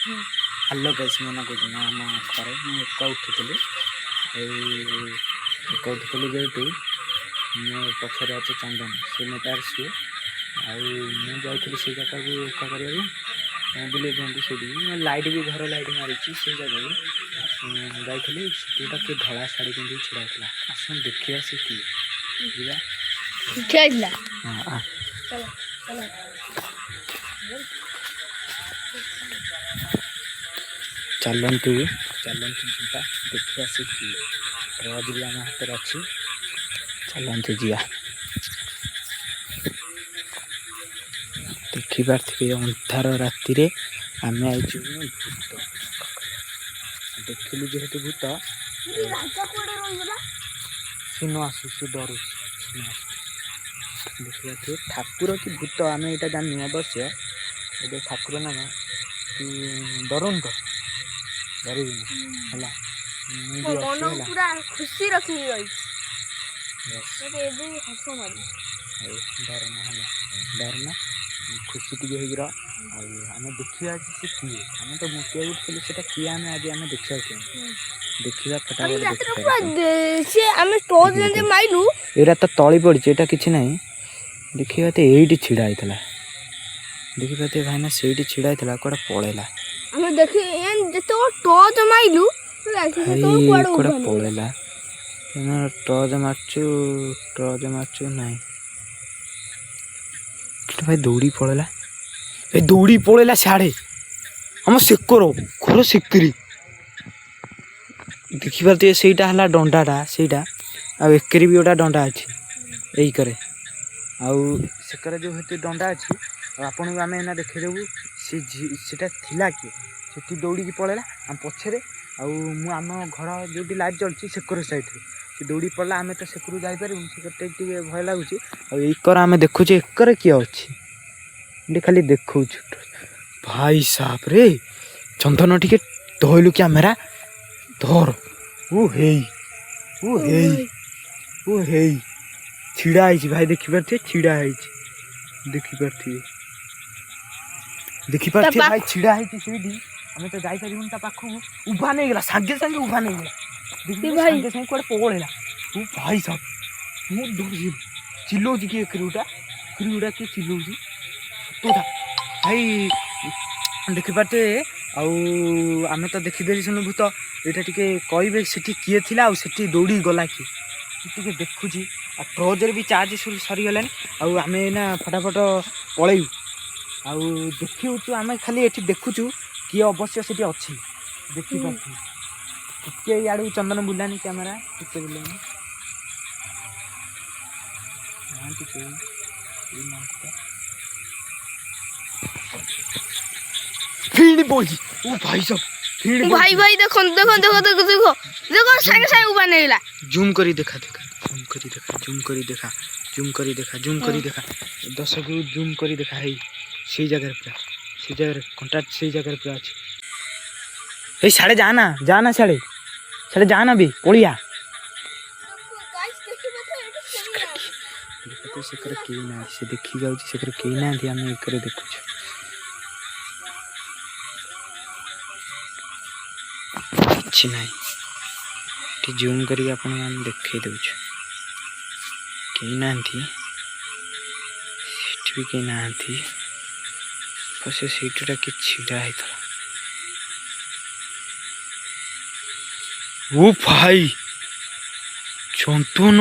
hello guys मो ना कौन आम घर मुझे उठुली उठुली जेहतु मो पक्षर अच्छे चंदन सी मोटार सी आई से जगह को एका करा बुले दिखाँ से लाइट भी घर लाइट मारी से जगह जाइली गोटा किए धला शाढ़ी पिंधि छड़ा था आस देखा से किए चलतु चलतु जा देखा से ट्रज भी आम हाथ में अच्छी चलतु जा देखिपे अंधार राति आम आई भूत देखिलु जेहेतु भूत सी न आसु सी डर देखिए ठाकुर कि भूत आम यहाँ जानी अवश्य ये ठाकुर नाम तू डरुन तो डर पूरा खुशी रखी डरना खुशी टी आम देखा से किए आम तो मुक्तिया उठे से किए आम आज आम देखा देखा फटाफट एरा तो तली पड़ी एटा कि ना देखिए तो यही छिड़ा होता देखिए भाईना से छिड़ा होता कौड़ा पलैला पलैला टर्च मारचु ना भाई दौड़ी पलैला दौड़ी पलैला सियाड़े आम सेकर घर सेकरी देखिए सहीटा है डंडाटा सहीटा आकरे भी गोटा डंडा अच्छी यही करे आकर जो हेतु डंडा अच्छी आपन को आम एना देखदेबू सीटा थिला किए से दौड़ी पलैला आम पछरे आम घर जो लाइट जलती सेकर साइड से दौड़ी पड़ा आम तो सेकरू जापर से भय लगुच आकर आम देखुचे एकर किए अच्छी खाली देखु भाई साहब रे चंदन टिके धइलु कैमेरा धर ओ हे छिड़ा है भाई देखिपे छिड़ा है देखिपे भाई छिड़ा है सीढ़ी आम तो जापर पाख उभा नहीं गला सागे सागे उभा नहीं गला सागे सागे कौन पगड़ा ओ भाई साहब मुझे चिल्लाऊँ किए क्रूटा किए चिल्लाऊँ भाई देखिपे आम तो देखीदे सुन भूत यहाँ टे कहे से किए थिला से दौड़ी गला किए देखुची ट्रजर भी चार्ज सरीगला आम ना फटाफट पलैबू देखु आम खाली ये देखुचु किए अवश्य से अच्छी देखिपे टे इू चंदन बुलानी कैमेरा टे बुलानी फिर बोली ओ भाई साहब भाई देखो देखो देखो देखो देखो देखो सागे सागे उबा नेला जूम करी देखा जूम करी देखा 10 को जूम करी देखा है सी जगह कंटाक्ट से जगह पूरा अच्छे साढ़े जाना साढ़े जाना भी पड़िया से देखी जाऊँ से कहीं ना आम एक देखु कि ना जूम कर देखे दे कहीं ना भी कहीं ना बस सीटा कि छिड़ा होता वो भाई चंदन